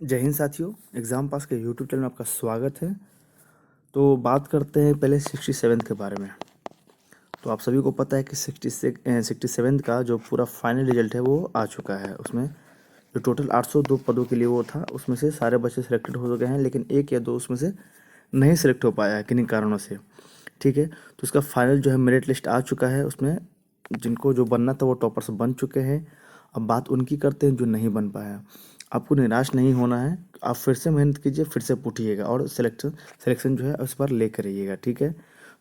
जय हिंद साथियों। Exam pass के यूट्यूब चैनल में आपका स्वागत है। तो बात करते हैं पहले 67 के बारे में। तो आप सभी को पता है कि 67 का जो पूरा फाइनल रिजल्ट है वो आ चुका है। उसमें जो टोटल 802 पदों के लिए वो था, उसमें से सारे बच्चे सिलेक्टेड हो गए हैं, लेकिन एक या दो उसमें से नहीं सिलेक्ट हो पाया है किन्हीं कारणों से। ठीक है, तो उसका फाइनल जो है मेरिट लिस्ट आ चुका है। उसमें जिनको जो बनना था वो टॉपर्स बन चुके हैं। अब बात उनकी करते हैं जो नहीं बन पाया। आपको निराश नहीं होना है, आप फिर से मेहनत कीजिए, फिर से पूछिएगा और सिलेक्शन जो है उस पर लेकर रहिएगा। ठीक है,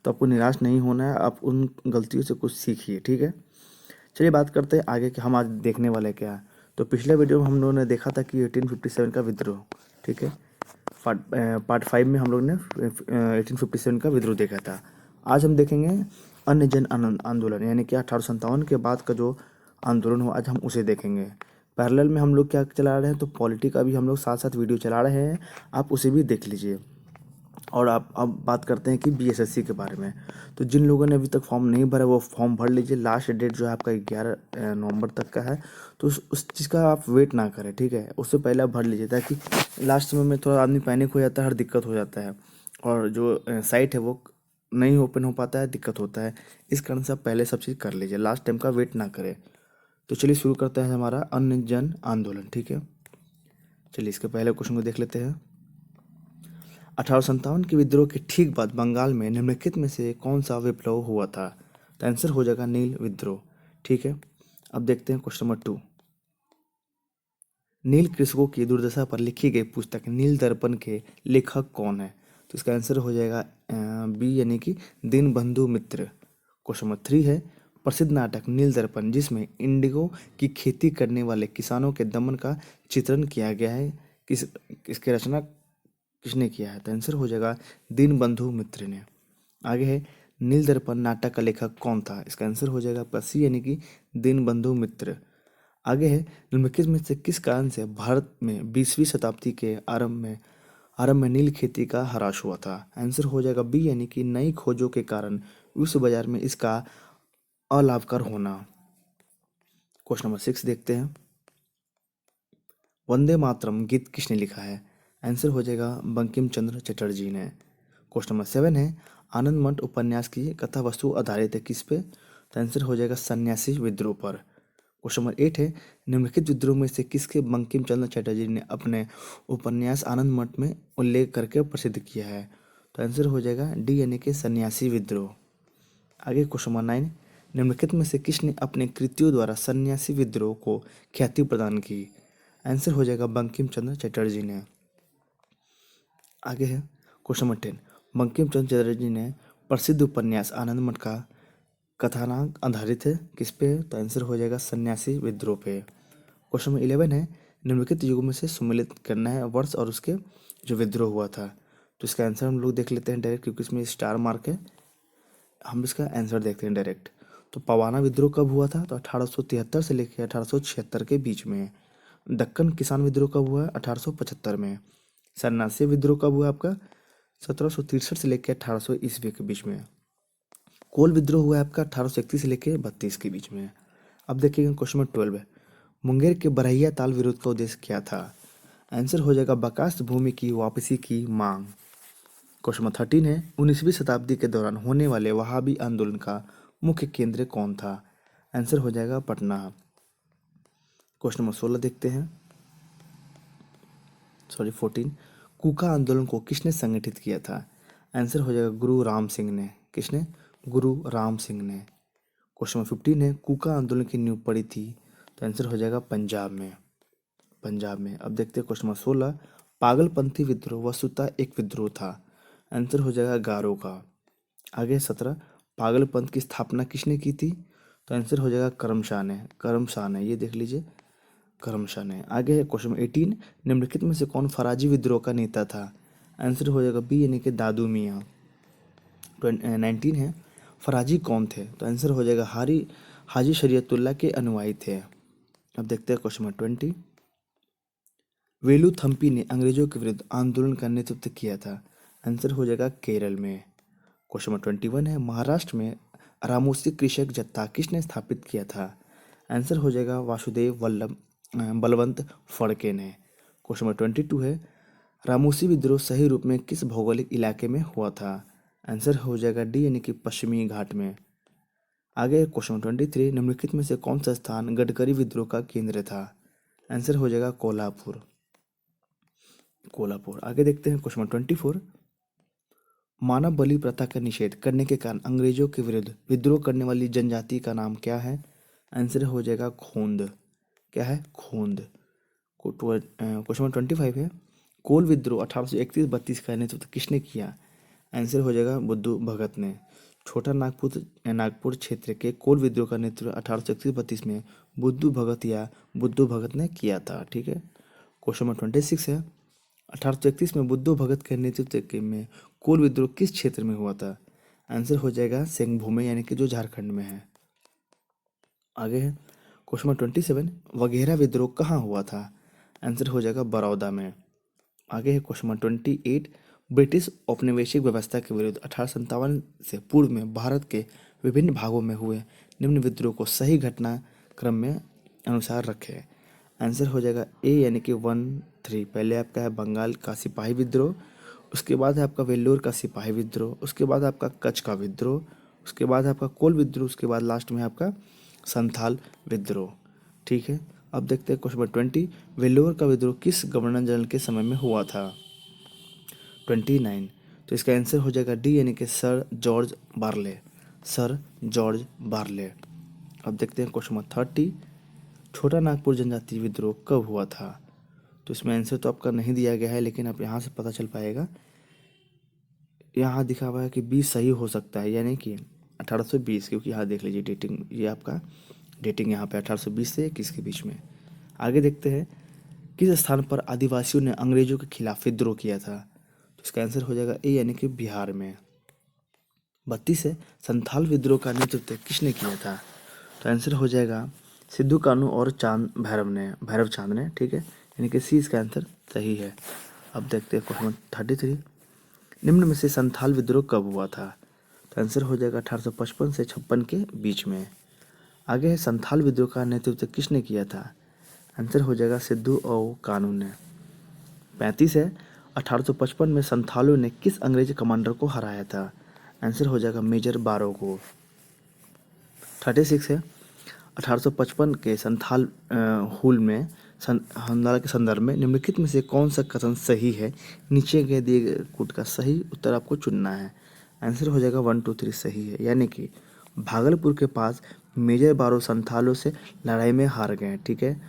तो आपको निराश नहीं होना है, आप उन गलतियों से कुछ सीखिए। ठीक है, चलिए बात करते हैं आगे कि हम आज देखने वाले क्या है। तो पिछले वीडियो में हम लोगों ने देखा था कि 1857 का विद्रोह। ठीक है, पार्ट 5 में हम लोग ने 1857 का विद्रोह देखा था। आज हम देखेंगे अन्य जन आंदोलन, यानी कि 1857 के बाद का जो आंदोलन हो, आज हम उसे देखेंगे। पैरेलल में हम लोग क्या चला रहे हैं, तो पॉलिटी का भी हम लोग साथ साथ वीडियो चला रहे हैं, आप उसे भी देख लीजिए। और आप अब बात करते हैं कि बीएसएससी के बारे में। तो जिन लोगों ने अभी तक फॉर्म नहीं भरा वो फॉर्म भर लीजिए। लास्ट डेट जो है आपका 11 नवंबर तक का है। तो उस चीज़ का आप वेट ना करें। ठीक है, उससे पहले आप भर लीजिए, ताकि लास्ट समय में थोड़ा आदमी पैनिक हो जाता है, हर दिक्कत हो जाता है, और जो साइट है वो नहीं ओपन हो पाता है, दिक्कत होता है। इस कारण से आप पहले सब चीज़ कर लीजिए, लास्ट टाइम का वेट ना करें। तो चलिए शुरू करते हैं हमारा अन्य जन आंदोलन। ठीक है, चलिए इसके पहले क्वेश्चन को देख लेते हैं। 1857 के विद्रोह के ठीक बाद बंगाल में निम्नलिखित में से कौन सा विप्लव हुआ था? तो आंसर हो जाएगा नील विद्रोह। ठीक है, अब देखते हैं क्वेश्चन नंबर 2। नील कृषकों की दुर्दशा पर लिखी गई पुस्तक नील दर्पण के लेखक कौन है? तो इसका आंसर हो जाएगा बी, यानी कि दीनबंधु मित्र। क्वेश्चन नंबर 3 है, प्रसिद्ध नाटक नील दर्पण जिसमें इंडिगो की खेती करने वाले किसानों के दमन का चित्रण किया गया है, किसकी रचना किसने किया है? तो आंसर हो जाएगा दीनबंधु मित्र ने। आगे है, नील दर्पण नाटक का लेखक कौन था? इसका आंसर हो जाएगा आपका सी, यानी कि दीनबंधु मित्र। आगे है, निम्नलिखित में से किस कारण से भारत में 20वीं शताब्दी के आरंभ में नील खेती का ह्रास हुआ था? आंसर हो जाएगा बी, यानी कि नई खोजों के कारण विश्व बाजार में इसका अलाभकर होना। क्वेश्चन नंबर 6 देखते हैं। वंदे मातरम गीत किसने लिखा है? आंसर हो जाएगा बंकिम चंद्र चटर्जी ने। क्वेश्चन नंबर 7 है, आनंद मठ उपन्यास की कथा वस्तु आधारित है किस पे? तो आंसर हो जाएगा सन्यासी विद्रोह पर। क्वेश्चन नंबर 8 है, निम्नलिखित विद्रोह में से किसके बंकिम चंद्र चटर्जी ने अपने उपन्यास आनंद मठ में उल्लेख करके प्रसिद्ध किया है? तो आंसर हो जाएगा डी, यानी कि सन्यासी विद्रोह। आगे क्वेश्चन नंबर 9, निम्नलिखित में से किसने अपने कृतियों द्वारा सन्यासी विद्रोह को ख्याति प्रदान की? आंसर हो जाएगा बंकिम चंद्र चटर्जी ने। आगे है क्वेश्चन नंबर 10, बंकिम चंद्र चटर्जी ने प्रसिद्ध उपन्यास आनंद मठ का कथानक आधारित है किस पे? तो आंसर हो जाएगा सन्यासी विद्रोह पे। क्वेश्चन नंबर 11 है, निम्नलिखित युगों में से सम्मिलित करना है वर्ष और उसके जो विद्रोह हुआ था। तो इसका आंसर हम लोग देख लेते हैं डायरेक्ट, क्योंकि इसमें स्टार मार्क है। हम इसका आंसर देखते हैं डायरेक्ट। तो पवाना विद्रोह कब हुआ था? तो 1873 से लेकर 1876 के बीच में। दक्कन किसान विद्रोह कब हुआ है? 1875 में। सन्यासी विद्रोह कब हुआ आपका? 1763 से लेकर 1800 ईस्वी के बीच में। कोल विद्रोह हुआ है आपका 1831 से लेकर 32 के बीच में। अब देखिएगा क्वेश्चन नंबर 12 है, मुंगेर के बरहिया ताल विरोध का उद्देश्य क्या था? आंसर हो जाएगा बकास्त भूमि की वापसी की मांग। क्वेश्चन नंबर 13 है, 19वीं शताब्दी के दौरान होने वाले वहाबी आंदोलन का मुख्य केंद्र कौन था? आंसर हो जाएगा पटना। क्वेश्चन नंबर 16 देखते हैं, सॉरी 14, कूका आंदोलन को किसने संगठित किया था? आंसर हो जाएगा गुरु राम सिंह ने। किसने? गुरु राम सिंह ने। क्वेश्चन नंबर 15 है, कूका आंदोलन की नींव पड़ी थी? तो आंसर हो जाएगा पंजाब में। पंजाब में। अब देखते हैं क्वेश्चन नंबर 16, पागलपंथी विद्रोह वस्तुतः एक विद्रोह था? आंसर हो जाएगा गारो का। आगे 17, पागलपंथ की स्थापना किसने की थी? तो आंसर हो जाएगा करमशाह ने। करमशाह ने, ये देख लीजिए, करमशाह ने। आगे है क्वेश्चन 18, निम्नलिखित में से कौन फराजी विद्रोह का नेता था? आंसर हो जाएगा बी, यानी कि दादू मियाँ। 19 है, फराजी कौन थे? तो आंसर हो जाएगा हाजी शरीयतुल्लाह के अनुयायी थे। अब देखते हैं क्वेश्चन नंबर 20, वेलु थम्पी ने अंग्रेजों के विरुद्ध आंदोलन का नेतृत्व किया था? आंसर हो जाएगा केरल में। क्वेश्चन नंबर 21 है, महाराष्ट्र में रामोसी कृषक जत्था किसने स्थापित किया था? आंसर हो जाएगा वासुदेव बलवंत फड़के ने। क्वेश्चन नंबर 22 है, रामूसी विद्रोह सही रूप में किस भौगोलिक इलाके में हुआ था? आंसर हो जाएगा डी यानी कि पश्चिमी घाट में। आगे क्वेश्चन नंबर 23, निम्नलिखित में से कौन सा स्थान गडकरी विद्रोह का केंद्र था? आंसर हो जाएगा कोल्हापुर। कोल्हापुर। आगे देखते हैं क्वेश्चन नंबर 24, मानव बलि प्रथा का निषेध करने के कारण अंग्रेजों के विरुद्ध विद्रोह करने वाली जनजाति का नाम क्या है? आंसर हो जाएगा खोंद। क्या है? खोंद। क्वेश्चन नंबर 25 है, कोल विद्रोह 1831-32 का नेतृत्व किसने किया? आंसर हो जाएगा बुद्धू भगत ने। छोटा नागपुर क्षेत्र के कोल विद्रोह का नेतृत्व 1831-32 में बुद्धू भगत या बुद्धू भगत ने किया था। ठीक है। क्वेश्चन नंबर 26 है, 1831 में बुद्धू भगत के नेतृत्व में कोल विद्रोह किस क्षेत्र में हुआ था? आंसर हो जाएगा सेंगभू में, यानी कि जो झारखंड में है। आगे है क्वेश्चन नंबर 27, वगेरा विद्रोह कहाँ हुआ था? आंसर हो जाएगा बड़ौदा में। आगे है क्वेश्चन नंबर 28, ब्रिटिश औपनिवेशिक व्यवस्था के विरुद्ध 1857 से पूर्व में भारत के विभिन्न भागों में हुए निम्न विद्रोह को सही घटनाक्रम में अनुसार रखें। आंसर हो जाएगा ए यानी कि 1-3। पहले आपका है बंगाल का सिपाही विद्रोह, उसके बाद है आपका वेल्लोर का सिपाही विद्रोह, उसके बाद आपका कच्छ का विद्रोह, उसके बाद आपका कोल विद्रोह, उसके बाद लास्ट में आपका संथाल विद्रोह। ठीक है। अब देखते हैं क्वेश्चन नंबर 20, वेल्लोर का विद्रोह किस गवर्नर जनरल के समय में हुआ था? 29। तो इसका आंसर हो जाएगा डी यानी कि sir George barley. Sir George barley. अब देखते हैं क्वेश्चन नंबर 30, छोटा नागपुर जनजाति विद्रोह कब हुआ था? तो इसमें आंसर तो आपका नहीं दिया गया है, लेकिन आप यहाँ से पता चल पाएगा। यहाँ दिखा हुआ है कि 20 सही हो सकता है, यानी कि 1820, क्योंकि यहाँ देख लीजिए डेटिंग, ये आपका डेटिंग यहाँ पे 1820 से 21 के बीच में। आगे देखते हैं किस स्थान पर आदिवासियों ने अंग्रेजों के खिलाफ विद्रोह किया था? तो इसका आंसर हो जाएगा ए यानी कि बिहार में। 32 है, संथाल विद्रोह का नेतृत्व किसने किया था? तो आंसर हो जाएगा सिद्धू कानू और भैरव चांद ने। ठीक है, यानी कि सी इसका आंसर सही है। अब देखते हैं क्वेश्चन 33, निम्न में से संथाल विद्रोह कब हुआ था? तो आंसर हो जाएगा 1855 से 56 के बीच में। आगे है संथाल विद्रोह का नेतृत्व किसने किया था? आंसर हो जाएगा सिद्धू और कानू ने। 35 है, 1855 में संथालों ने किस अंग्रेजी कमांडर को हराया था? आंसर हो जाएगा मेजर बारो को। 36 है, 1855 के संथाल हुल में हमला के संदर्भ में निम्नलिखित में से कौन सा कथन सही है? नीचे के दिए गए कूट का सही उत्तर आपको चुनना है। आंसर हो जाएगा 1, 2, 3 सही है, यानी कि भागलपुर के पास मेजर बारो संथालों से लड़ाई में हार गए। ठीक है।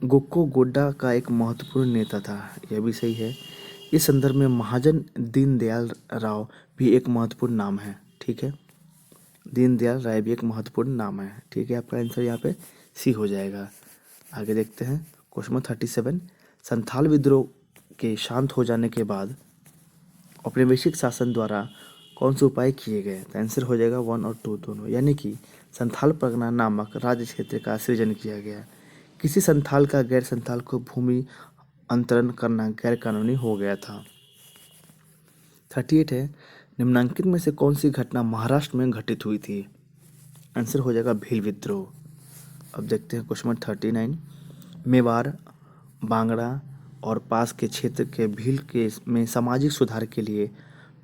गोक्को गोड्डा का एक महत्वपूर्ण नेता था, यह भी सही है। इस संदर्भ में महाजन दीनदयाल राव भी एक महत्वपूर्ण नाम है। ठीक है, दीनदयाल राय भी एक महत्वपूर्ण नाम है। ठीक है, आपका आंसर यहाँ पे सी हो जाएगा। आगे देखते हैं क्वेश्चन नंबर 37, संथाल विद्रोह के शांत हो जाने के बाद औपनिवेशिक शासन द्वारा कौन से उपाय किए गए? तो आंसर हो जाएगा 1 और 2 दोनों, यानी कि संथाल परगना नामक राज्य क्षेत्र का सृजन किया गया। किसी संथाल का गैर संथाल को भूमि अंतरण करना गैर कानूनी हो गया था। 38 है, निम्नांकित में से कौन सी घटना महाराष्ट्र में घटित हुई थी? आंसर हो जाएगा भील विद्रोह। अब देखते हैं क्वेश्चन नंबर 39, मेवाड़, बांगड़ा और पास के क्षेत्र के भील के में सामाजिक सुधार के लिए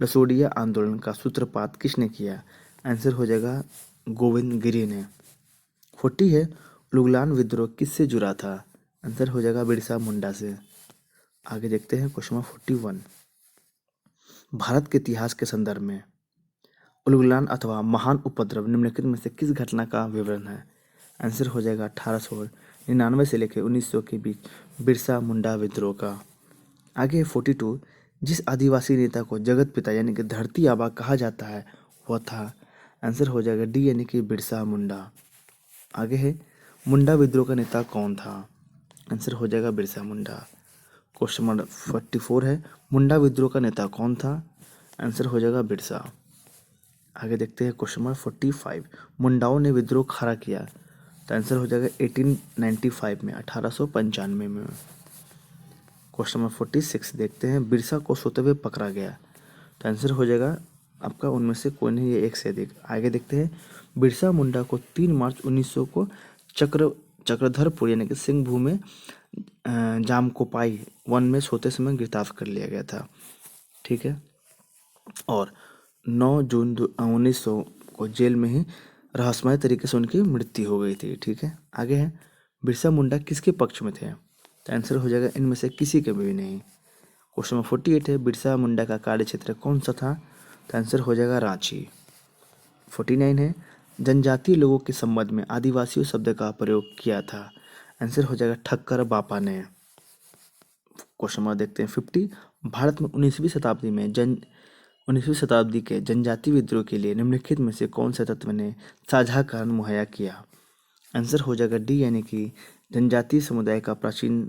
लसोड़िया आंदोलन का सूत्रपात किसने किया? आंसर हो जाएगा गोविंद गिरी ने। 40 है, लुगलान विद्रोह किससे जुड़ा था? आंसर हो जाएगा बिरसा मुंडा से। आगे देखते हैं क्वेश्चन नंबर 41, भारत के इतिहास के संदर्भ में उलगुलान अथवा महान उपद्रव निम्नलिखित में से किस घटना का विवरण है? आंसर हो जाएगा 1899 से लेकर 1900 के बीच बिरसा मुंडा विद्रोह का। आगे 42, जिस आदिवासी नेता को जगत पिता यानी कि धरती आबा कहा जाता है वह था? आंसर हो जाएगा डी यानी कि बिरसा मुंडा। आगे है, मुंडा विद्रोह का नेता कौन था? आंसर हो जाएगा बिरसा मुंडा। क्वेश्चन नंबर 44 है, मुंडा विद्रोह का नेता कौन था? आंसर हो जाएगा बिरसा। आगे देखते हैं क्वेश्चन नंबर 45, मुंडाओं ने विद्रोह खड़ा किया। तो आंसर हो जाएगा 1895 में, 1895 में। क्वेश्चन नंबर 46 देखते हैं, बिरसा को सोते हुए पकड़ा गया। तो आंसर हो जाएगा आपका उनमें से कोई नहीं, ये एक से अधिक। आगे देखते हैं, बिरसा मुंडा को 3 मार्च 1900 को चक्रधरपुर यानी कि सिंहभूम में जामकोपाई वन में सोते समय गिरफ्तार कर लिया गया था। ठीक है। और 9 जून 1900 को जेल में ही रहस्यमय तरीके से उनकी मृत्यु हो गई थी। ठीक है। आगे है, बिरसा मुंडा किसके पक्ष में थे? तो आंसर हो जाएगा इनमें से किसी के भी नहीं। क्वेश्चन नंबर 48 है, बिरसा मुंडा का कार्य क्षेत्र कौन सा था? तो आंसर हो जाएगा रांची। 49 है, जनजातीय लोगों के संबंध में आदिवासियों शब्द का प्रयोग किया था? आंसर हो जाएगा ठक्कर बापा ने। क्वेश्चन नंबर देखते हैं 50, भारत में 19वीं शताब्दी के जनजातीय विद्रोह के लिए निम्नलिखित में से कौन से तत्व ने साझा कारण मुहैया किया? आंसर हो जाएगा डी, यानी कि जनजातीय समुदाय का प्राचीन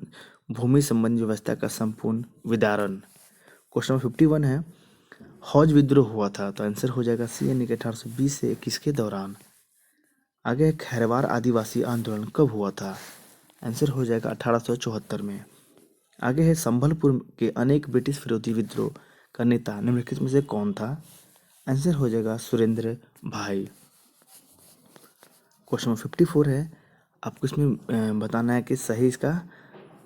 भूमि संबंधी व्यवस्था का संपूर्ण विदारण। क्वेश्चन नंबर 51 है, हौज विद्रोह हुआ था? तो आंसर हो जाएगा सी, यानी कि 1820 से 21 के दौरान। आगे खैरवार आदिवासी आंदोलन कब हुआ था? आंसर हो जाएगा 1874 में। आगे है, संभलपुर के अनेक ब्रिटिश विरोधी विद्रोह का नेता निम्नलिखित में से कौन था? आंसर हो जाएगा सुरेंद्र भाई। क्वेश्चन नंबर 54 है, आपको इसमें बताना है कि सही इसका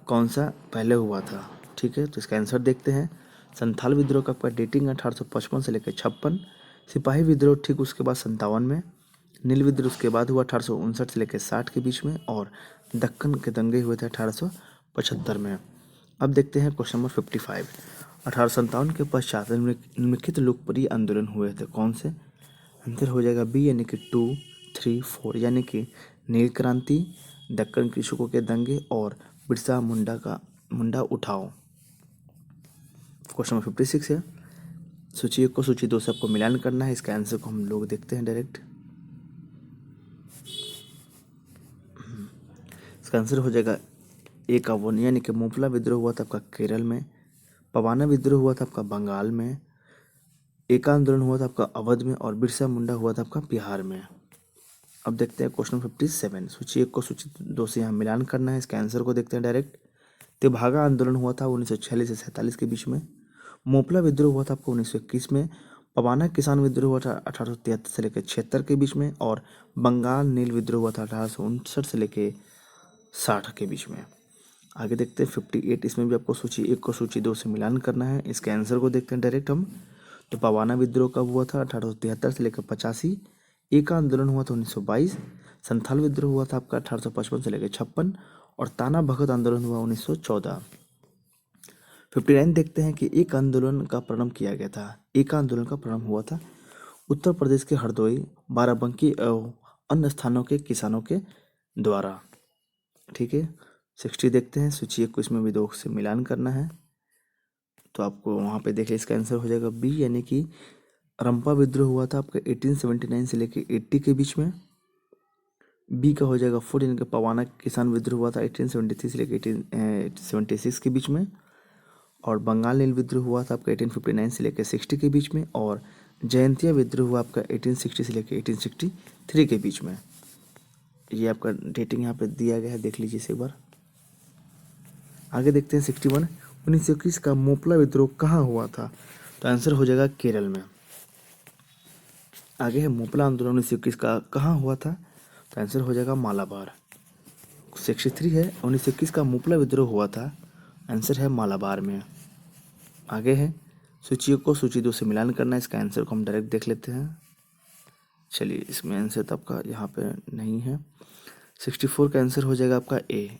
कौन सा पहले हुआ था। ठीक है, तो इसका आंसर देखते हैं। संथाल विद्रोह का आपका डेटिंग 1855 से लेकर 56, सिपाही विद्रोह ठीक उसके बाद 57 में, नील विद्रोह उसके बाद हुआ 1859 से लेकर 60 के बीच में, और दक्कन के दंगे हुए थे 1875 में। अब देखते हैं क्वेश्चन नंबर 55, 1857 के पश्चात निम्नलिखित लोकप्रिय आंदोलन हुए थे कौन से? आंसर हो जाएगा बी, यानी कि 2, 3, 4, यानी कि नील क्रांति, दक्कन कृषकों के दंगे और बिरसा मुंडा उठाओ। क्वेश्चन नंबर 56 है, सूची 1 को सूची 2 से आपको मिलान करना है। इसका आंसर को हम लोग देखते हैं डायरेक्ट। इसका आंसर हो जाएगा ए का 1, यानी कि मोपला विद्रोह हुआ था आपका केरल में, पवाना विद्रोह हुआ था आपका बंगाल में, एका आंदोलन हुआ था आपका अवध में, और बिरसा मुंडा हुआ था आपका बिहार में। अब देखते हैं क्वेश्चन 57, सूची 1 को सूची 2 से यहाँ मिलान करना है। इसके आंसर को देखते हैं डायरेक्ट। तेभागा आंदोलन हुआ था 1946 से 47 के बीच में, मोपला विद्रोह हुआ था आपको 1921 में, पवाना किसान विद्रोह हुआ था 1873 से लेकर 76 के बीच में, और बंगाल नील विद्रोह हुआ था 1859 से लेकर 60 के बीच में। आगे देखते हैं 58, इसमें भी आपको सूची 1 को सूची 2 से मिलान करना है। इसके आंसर को देखते हैं डायरेक्ट हम। तो पवाना विद्रोह कब हुआ था? 1873 से लेकर 85, एका आंदोलन हुआ था 1922, संथाल विद्रोह हुआ था आपका 1855 से लेकर 56, और ताना भगत आंदोलन हुआ 1914। 59 देखते हैं कि एक आंदोलन का प्रारंभ किया गया था। एक आंदोलन का प्रारंभ हुआ था उत्तर प्रदेश के हरदोई, बाराबंकी और अन्य स्थानों के किसानों के द्वारा। ठीक है। 60 देखते हैं, सूची 1 को इसमें भी 2 से मिलान करना है। तो आपको वहाँ पे देखिए इसका आंसर हो जाएगा बी, यानी कि रंपा विद्रोह हुआ था आपका 1879 से लेकर 80 के बीच में। बी का हो जाएगा 4, यानी कि पवाना किसान विद्रोह हुआ था 1873 से लेकर 1876 के बीच में, और बंगाल नील विद्रोह हुआ था आपका 1859 से लेकर 60 के बीच में, और जयंतिया विद्रोह हुआ आपका 1860 से लेकर 1863 के बीच में। ये आपका डेटिंग यहाँ पे दिया गया है, देख लीजिए इसे एक बार। आगे देखते हैं 61, 1921 का मोपला विद्रोह कहाँ हुआ था? तो आंसर हो जाएगा केरल में। आगे है, मोपला आंदोलन 1921 का कहाँ हुआ था? तो आंसर हो जाएगा मालाबार। 63 है, 1921 का मोपला विद्रोह हुआ था, आंसर है मालाबार में। आगे है, सूचियों को सूची 2 से मिलान करना है। इसका आंसर को हम डायरेक्ट देख लेते हैं। चलिए, इसमें आंसर तो आपका यहाँ पे नहीं है। 64 का आंसर हो जाएगा आपका ए।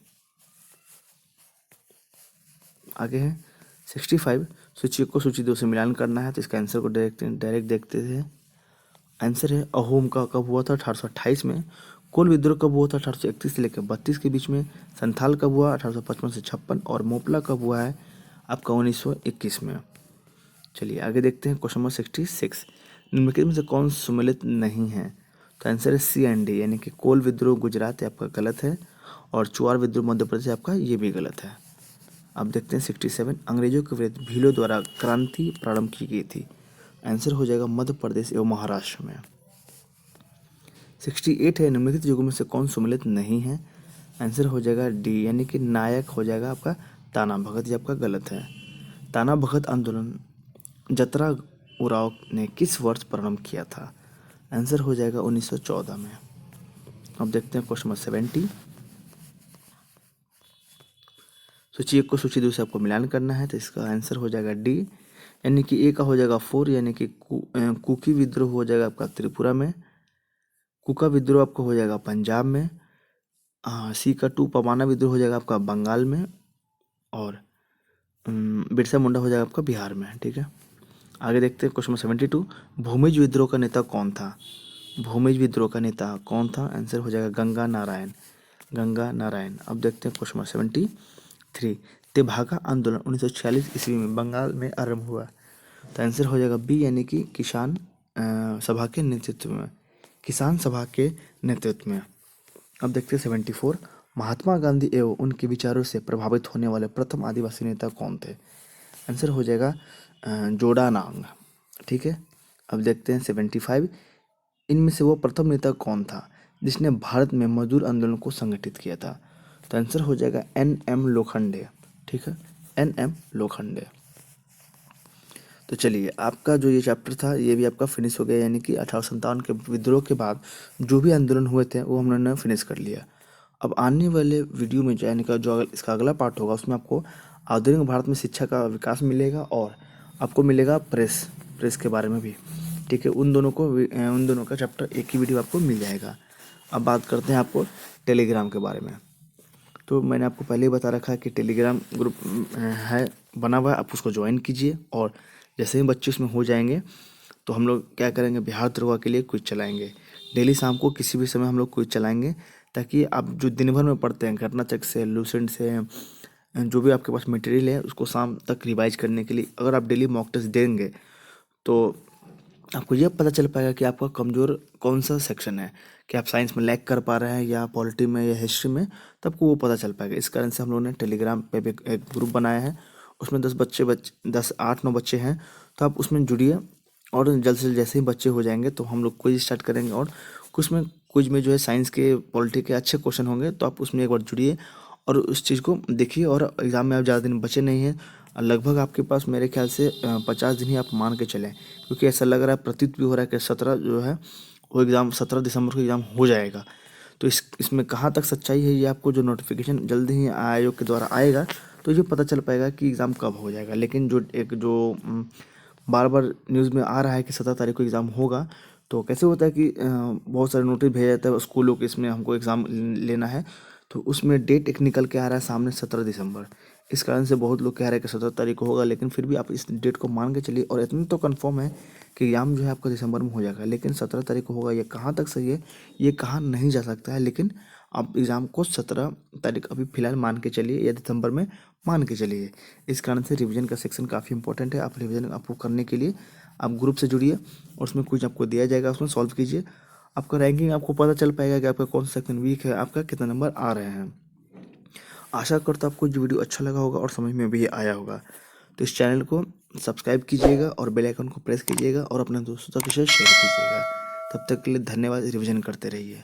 आगे है 65, सूची को सूची 2 से मिलान करना है। तो इसका आंसर को डायरेक्ट देखते हैं। आंसर है अहोम का कब हुआ था? 1828 में। कोल विद्रोह कब हुआ था? 1831 से लेकर 32 के बीच में। संथाल कब हुआ? 1855 से 56, और मोपला कब हुआ है आपका 1921 में। चलिए आगे देखते हैं क्वेश्चन नंबर 66, निम्नलिखित में से कौन सम्मिलित नहीं है? तो आंसर है सी एंड डी, यानी कि कोल विद्रोह गुजरात है आपका गलत है, और चुआर विद्रोह मध्य प्रदेश आपका ये भी गलत है। अब देखते हैं 67, अंग्रेजों के विरुद्ध भीलों द्वारा क्रांति प्रारंभ की गई थी। आंसर हो जाएगा मध्य प्रदेश एवं महाराष्ट्र में। 68 है, निम्नलिखित युगों में से कौन सम्मिलित नहीं है? आंसर हो जाएगा डी, यानी कि नायक हो जाएगा आपका ताना भगत। ये आपका गलत है। ताना भगत आंदोलन जतरा उराव ने किस वर्ष प्रारंभ किया था? आंसर हो जाएगा 1914 में। अब देखते हैं क्वेश्चन नंबर 70, सूची 1 को सूची 2 से आपको मिलान करना है, तो इसका आंसर हो जाएगा डी, यानी कि ए का हो जाएगा 4, यानी कि कुकी विद्रोह हो जाएगा आपका त्रिपुरा में, कुका विद्रोह आपको हो जाएगा पंजाब में, सी का 2 पमाना विद्रोह हो जाएगा आपका बंगाल में, और बिरसा मुंडा हो जाएगा आपका बिहार में। ठीक है, आगे देखते हैं क्वेश्चन नंबर 72। भूमिज विद्रोह का नेता कौन था? भूमिज विद्रोह का नेता कौन था? आंसर हो जाएगा गंगा नारायण, गंगा नारायण। अब देखते हैं क्वेश्चन नंबर 73। तेभागा आंदोलन 1946 ईस्वी में बंगाल में आरंभ हुआ, तो आंसर हो जाएगा बी, यानी कि किसान सभा के नेतृत्व में, किसान सभा के नेतृत्व में। अब देखते हैं 74। महात्मा गांधी एवं उनके विचारों से प्रभावित होने वाले प्रथम आदिवासी नेता कौन थे? आंसर हो जाएगा जोड़ानांग। ठीक है, अब देखते हैं 75। इनमें से वो प्रथम नेता कौन था जिसने भारत में मजदूर आंदोलन को संगठित किया था? तो आंसर हो जाएगा NM लोखंडे। ठीक है, NM लोखंडे। तो चलिए, आपका जो ये चैप्टर था ये भी आपका फिनिश हो गया, यानी कि 1857 के विद्रोह के बाद जो भी आंदोलन हुए थे वो हम लोगों ने फिनिश कर लिया। अब आने वाले वीडियो में यानी कि जो इसका अगला पार्ट होगा उसमें आपको आधुनिक भारत में शिक्षा का विकास मिलेगा, और आपको मिलेगा प्रेस के बारे में भी। ठीक है, उन दोनों का चैप्टर एक ही वीडियो आपको मिल जाएगा। अब बात करते हैं आपको टेलीग्राम के बारे में। तो मैंने आपको पहले ही बता रखा है कि टेलीग्राम ग्रुप है बना हुआ है, आप उसको ज्वाइन कीजिए, और जैसे ही बच्चे उसमें हो जाएंगे तो हम लोग क्या करेंगे, बिहार दरोगा के लिए क्विज चलाएंगे। डेली शाम को किसी भी समय हम लोग क्विज चलाएंगे, ताकि आप जो दिन भर में पढ़ते हैं घटना चक से, लूसेंट से, जो भी आपके पास मटेरियल है उसको शाम तक रिवाइज करने के लिए अगर आप डेली मॉक टेस्ट देंगे तो आपको यह पता चल पाएगा कि आपका कमज़ोर कौन सा सेक्शन है, कि आप साइंस में लैग कर पा रहे हैं या पॉलिटी में या हिस्ट्री में, तो आपको वो पता चल पाएगा। इस कारण से हम लोगों ने टेलीग्राम पे भी एक ग्रुप बनाया है, उसमें 8-9 बच्चे हैं, तो आप उसमें जुड़िए, और जल्द से जल्द जैसे ही बच्चे हो जाएंगे तो हम लोग क्विज स्टार्ट करेंगे, और कुछ में जो है साइंस के पॉलिटी के अच्छे क्वेश्चन होंगे, तो आप उसमें एक बार जुड़िए और उस चीज़ को देखिए। और एग्ज़ाम में आप ज़्यादा दिन बचे नहीं हैं, लगभग आपके पास मेरे ख्याल से 50 दिन ही आप मान के चलें, क्योंकि ऐसा लग रहा है, प्रतीत भी हो रहा है कि 17 जो है वो एग्ज़ाम 17 दिसंबर को एग्ज़ाम हो जाएगा। तो इसमें कहाँ तक सच्चाई है ये आपको जो नोटिफिकेशन जल्दी ही आयोग के द्वारा आएगा तो ये पता चल पाएगा कि एग्ज़ाम कब हो जाएगा। लेकिन जो बार बार न्यूज़ में आ रहा है कि 17 तारीख को एग्ज़ाम होगा, तो कैसे होता है कि बहुत सारे नोटिस भेजा जाता है स्कूलों के, इसमें हमको एग्ज़ाम लेना है, तो उसमें डेट एक निकल के आ रहा है सामने 17 दिसंबर। इस कारण से बहुत लोग कह रहे हैं कि 17 तारीख को होगा, लेकिन फिर भी आप इस डेट को मान के चलिए। और इतना तो कंफर्म है कि एग्ज़ाम जो है आपका दिसंबर में हो जाएगा, लेकिन 17 तारीख को होगा, ये कहाँ तक सही है ये कहा नहीं जा सकता है। लेकिन आप एग्ज़ाम को 17 तारीख अभी फ़िलहाल मान के चलिए, या दिसंबर में मान के चलिए। इस कारण से रिवीजन का सेक्शन काफ़ी इंपॉर्टेंट है। आप रिवीजन आपको करने के लिए आप ग्रुप से जुड़िए, और उसमें कुछ आपको दिया जाएगा, उसमें सॉल्व कीजिए। आपका रैंकिंग आपको पता चल पाएगा कि आपका कौन सा सेक्शन वीक है, आपका कितना नंबर आ रहे हैं। आशा करता हूँ आपको जो वीडियो अच्छा लगा होगा और समझ में भी आया होगा। तो इस चैनल को सब्सक्राइब कीजिएगा और बेल आइकन को प्रेस कीजिएगा और अपने दोस्तों के साथ शेयर कीजिएगा। तब तक के लिए धन्यवाद। रिवीजन करते रहिए।